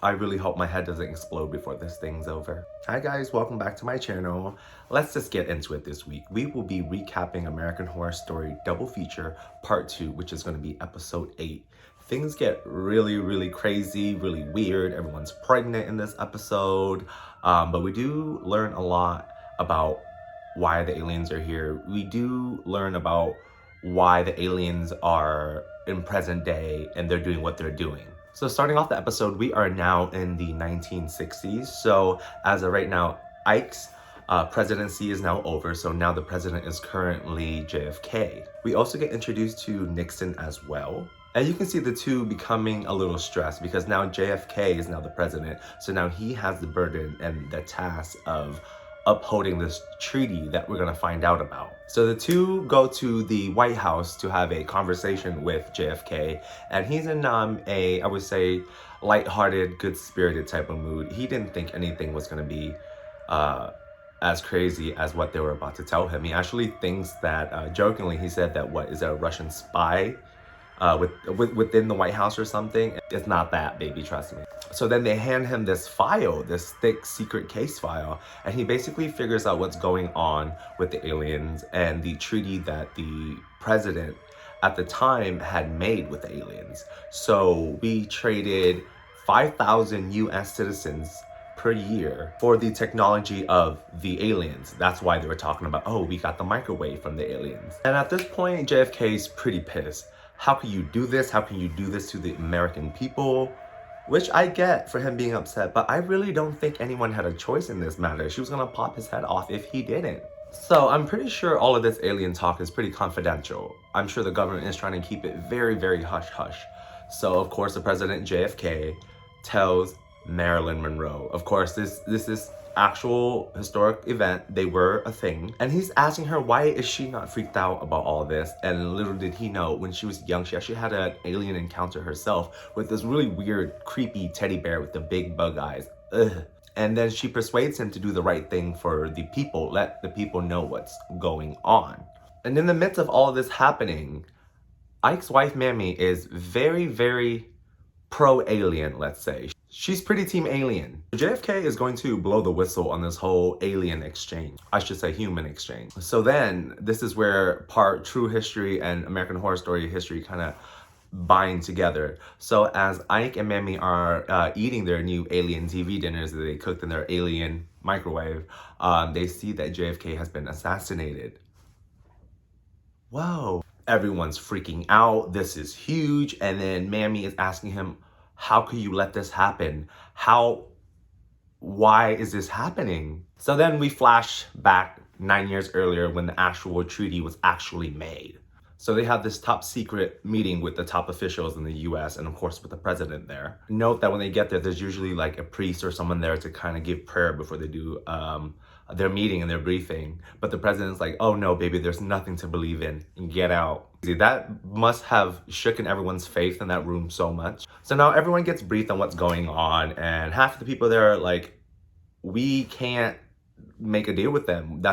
I really hope my head doesn't explode before this thing's over. Hi guys, welcome back to my channel. Let's just get into it this week. We will be recapping American Horror Story Double Feature Part 2, which is going to be episode 8. Things get really crazy, really weird. Everyone's pregnant in this episode. But we do learn a lot about why the aliens are here. We do learn about why the aliens are in present day and they're doing what they're doing. So starting off the episode, we are now in the 1960s. So as of right now, Ike's presidency is now over. So now the president is currently JFK. We also get introduced to Nixon as well. And you can see the two becoming a little stressed because now JFK is now the president. So now he has the burden and the task of upholding this treaty that we're gonna find out about. So the two go to the White House to have a conversation with JFK, and he's in I would say, lighthearted, good-spirited type of mood. He didn't think anything was gonna be as crazy as what they were about to tell him. He actually thinks that, jokingly, he said that, what, is it a Russian spy within the White House or something? It's not that, baby, trust me. So then they hand him this file, this thick secret case file, and he basically figures out what's going on with the aliens and the treaty that the president at the time had made with the aliens. So we traded 5,000 US citizens per year for the technology of the aliens. That's why they were talking about, oh, we got the microwave from the aliens. And at this point, JFK's pretty pissed. How can you do this? How can you do this to the American people? Which I get for him being upset, but I really don't think anyone had a choice in this matter. She was gonna pop his head off if he didn't. So I'm pretty sure all of this alien talk is pretty confidential. I'm sure the government is trying to keep it very hush-hush. So of course the president JFK tells Marilyn Monroe. Of course this is actual historic event. They were a thing. And he's asking her, why is she not freaked out about all this? And little did he know, when she was young, she actually had an alien encounter herself with this really weird, creepy teddy bear with the big bug eyes. Ugh. And then she persuades him to do the right thing for the people, let the people know what's going on. And in the midst of all of this happening, Ike's wife, Mammy, is very pro-alien, let's say. She's pretty team alien. JFK is going to blow the whistle on this whole alien exchange. I should say human exchange. So then this is where part true history and American Horror Story history kind of bind together. So as Ike and Mammy are eating their new alien TV dinners that they cooked in their alien microwave, they see that JFK has been assassinated. Whoa. Everyone's freaking out. This is huge. And then Mammy is asking him, how could you let this happen? Why is this happening? So then we flash back 9 years earlier when the actual treaty was actually made. So they have this top secret meeting with the top officials in the US and of course with the president there. Note that when they get there, there's usually like a priest or someone there to kind of give prayer before they do their meeting and their briefing. But the president's like, oh no, baby, there's nothing to believe in. Get out. That must have shooken everyone's faith in that room so much. So now everyone gets briefed on what's going on, and half of the people there are like, we can't make a deal with them.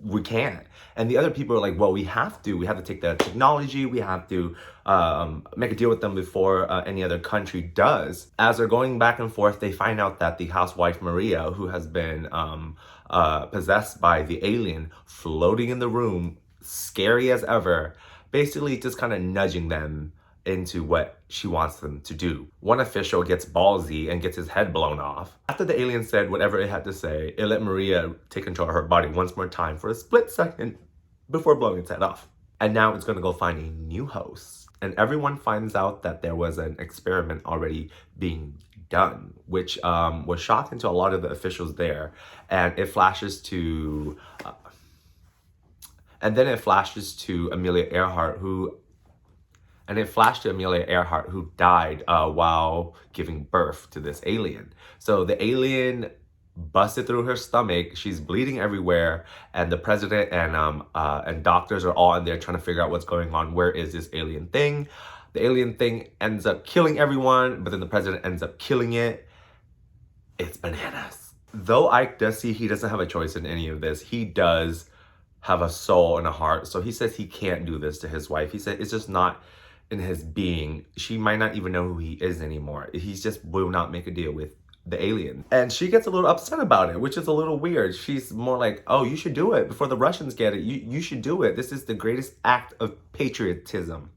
We can't. And the other people are like, well, we have to take the technology, we have to make a deal with them before any other country does. As they're going back and forth, they find out that the housewife Maria, who has been possessed by the alien, floating in the room, scary as ever, basically just kind of nudging them into what she wants them to do. One official gets ballsy and gets his head blown off. After the alien said whatever it had to say, it let Maria take control of her body once more time for a split second before blowing its head off. And now it's gonna go find a new host. And everyone finds out that there was an experiment already being done, which was shocking to a lot of the officials there. And it flashes to Amelia Earhart, who died while giving birth to this alien. So the alien busted through her stomach. She's bleeding everywhere, and the president and doctors are all in there trying to figure out what's going on. Where is this alien thing? The alien thing ends up killing everyone, but then the president ends up killing it. It's bananas. Though Ike does see he doesn't have a choice in any of this, he does have a soul and a heart. So he says he can't do this to his wife. He said it's just not in his being. She might not even know who he is anymore. He's just will not make a deal with the alien. And she gets a little upset about it, which is a little weird. She's more like, oh, you should do it before the Russians get it. You should do it. This is the greatest act of patriotism.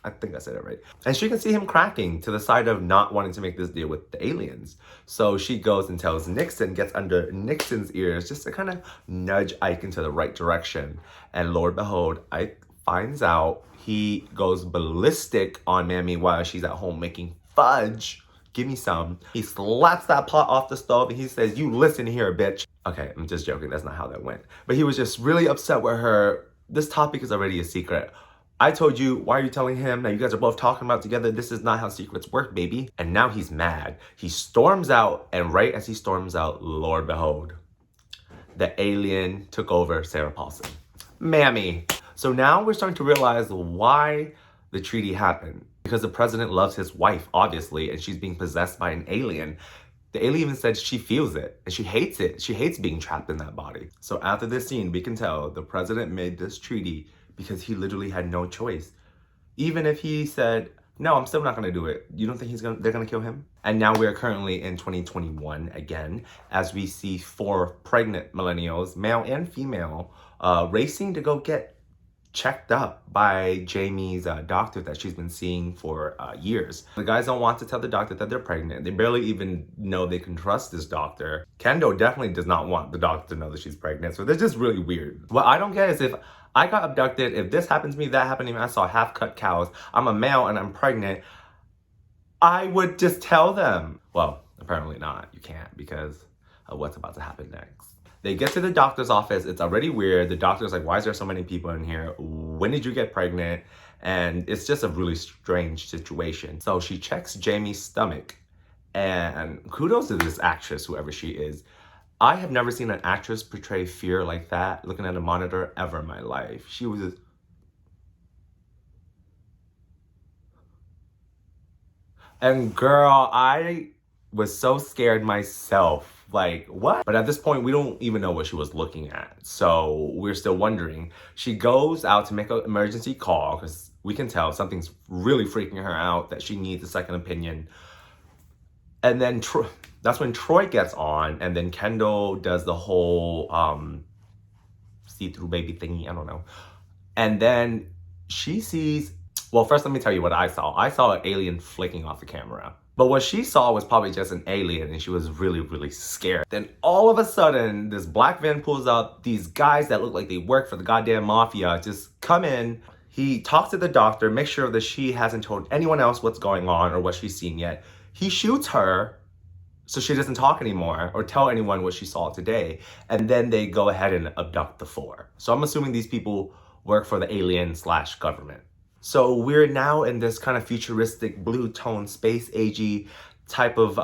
I think I said it right. And she can see him cracking to the side of not wanting to make this deal with the aliens. So she goes and tells Nixon, gets under Nixon's ears just to kind of nudge Ike into the right direction. And Lord behold, Ike finds out. He goes ballistic on Mammy while she's at home making fudge. Give me some. He slaps that pot off the stove and he says, you listen here, bitch. Okay, I'm just joking. That's not how that went. But he was just really upset with her. This topic is already a secret. I told you, why are you telling him? Now you guys are both talking about together. This is not how secrets work, baby. And now he's mad. He storms out, and right as he storms out, Lord behold, the alien took over Sarah Paulson. Mammy. So now we're starting to realize why the treaty happened. Because the president loves his wife, obviously, and she's being possessed by an alien. The alien even said she feels it, and she hates it. She hates being trapped in that body. So after this scene, we can tell the president made this treaty because he literally had no choice. Even if he said, no, I'm still not gonna do it. You don't think they're gonna kill him? And now we're currently in 2021 again, as we see 4 pregnant millennials, male and female, racing to go get checked up by Jamie's doctor that she's been seeing for years. The guys don't want to tell the doctor that they're pregnant. They barely even know they can trust this doctor. Kendo definitely does not want the doctor to know that she's pregnant. So they're just really weird. What I don't get is if I got abducted, if this happened to me, that happened to me, I saw half-cut cows, I'm a male and I'm pregnant, I would just tell them. Well, apparently not. You can't because of what's about to happen next. They get to the doctor's office. It's already weird. The doctor's like, why is there so many people in here? When did you get pregnant? And it's just a really strange situation. So she checks Jamie's stomach. And kudos to this actress, whoever she is. I have never seen an actress portray fear like that, looking at a monitor, ever in my life. She was just... And girl, I was so scared myself. Like, what? But at this point, we don't even know what she was looking at. So we're still wondering. She goes out to make an emergency call because we can tell something's really freaking her out, that she needs a second opinion. And then that's when Troy gets on, and then Kendall does the whole see-through baby thingy, I don't know. And then she sees, well, first let me tell you what I saw. I saw an alien flicking off the camera. But what she saw was probably just an alien, and she was really, really scared. Then all of a sudden, this black van pulls up. These guys that look like they work for the goddamn mafia just come in. He talks to the doctor, makes sure that she hasn't told anyone else what's going on or what she's seen yet. He shoots her so she doesn't talk anymore or tell anyone what she saw today. And then they go ahead and abduct the 4. So I'm assuming these people work for the alien/government. So we're now in this kind of futuristic blue tone space agey type of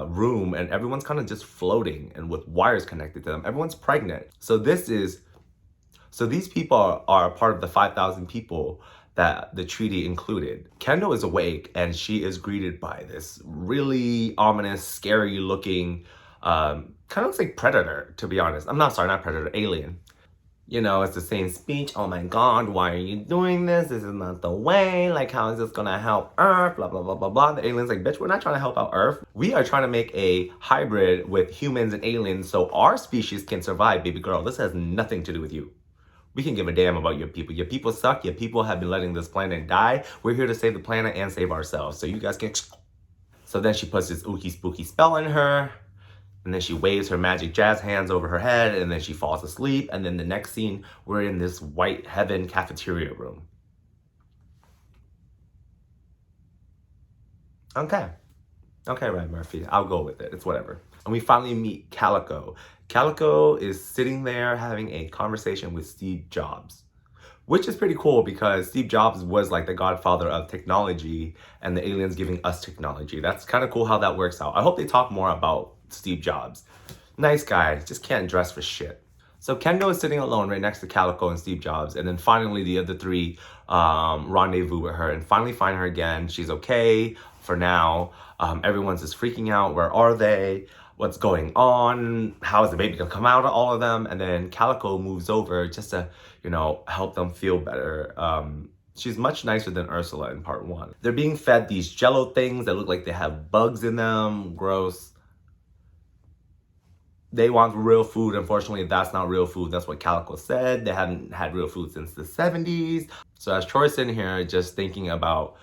room, and everyone's kind of just floating and with wires connected to them. Everyone's pregnant. So these people are part of the 5,000 people that the treaty included. Kendall is awake and she is greeted by this really ominous, scary looking, kind of looks like Predator, to be honest. I'm not sorry, not Predator, alien. You know, it's the same speech. Oh my God, why are you doing this? This is not the way. Like, how is this gonna help Earth? Blah, blah, blah, blah, blah. The alien's like, bitch, we're not trying to help out Earth. We are trying to make a hybrid with humans and aliens so our species can survive, baby girl. This has nothing to do with you. We can give a damn about your people. Your people suck. Your people have been letting this planet die. We're here to save the planet and save ourselves. So you guys can... So then she puts this ooky spooky spell in her. And then she waves her magic jazz hands over her head, and then she falls asleep. And then the next scene, we're in this white heaven cafeteria room. Okay, Ryan Murphy, I'll go with it. It's whatever. And we finally meet Calico. Calico is sitting there having a conversation with Steve Jobs, which is pretty cool because Steve Jobs was like the godfather of technology, and the aliens giving us technology. That's kind of cool how that works out. I hope they talk more about Steve Jobs. Nice guy, just can't dress for shit. So Kendall is sitting alone right next to Calico and Steve Jobs, and then finally the other 3 rendezvous with her and finally find her again. She's okay for now. Everyone's just freaking out. Where are they? What's going on? How is the baby gonna come out of all of them? And then Calico moves over just to, you know, help them feel better. She's much nicer than Ursula in part 1. They're being fed these jello things that look like they have bugs in them. Gross. They want real food. Unfortunately, that's not real food. That's what Calico said. They haven't had real food since the 70s. So as Troy's sitting here just thinking about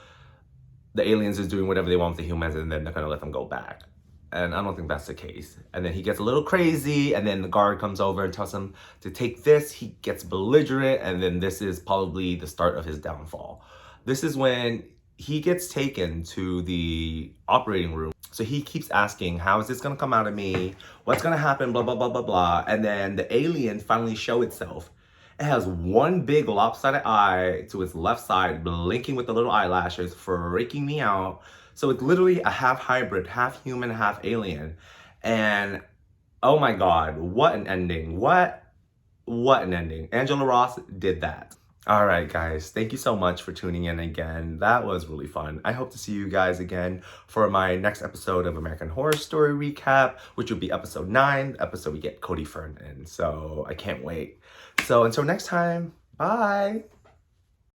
the aliens is doing whatever they want with the humans and then they're gonna let them go back. And I don't think that's the case. And then he gets a little crazy, and then the guard comes over and tells him to take this. He gets belligerent, and then this is probably the start of his downfall. This is when he gets taken to the operating room. So he keeps asking, how is this gonna come out of me? What's gonna happen? Blah, blah, blah, blah, blah. And then the alien finally shows itself. It has one big lopsided eye to its left side, blinking with the little eyelashes, freaking me out. So it's literally a half hybrid, half human, half alien. And oh my God, what an ending. What an ending. Angela Ross did that. All right, guys, thank you so much for tuning in again. That was really fun. I hope to see you guys again for my next episode of American Horror Story Recap, which will be episode 9, the episode we get Cody Fern in. So I can't wait. So until next time, bye.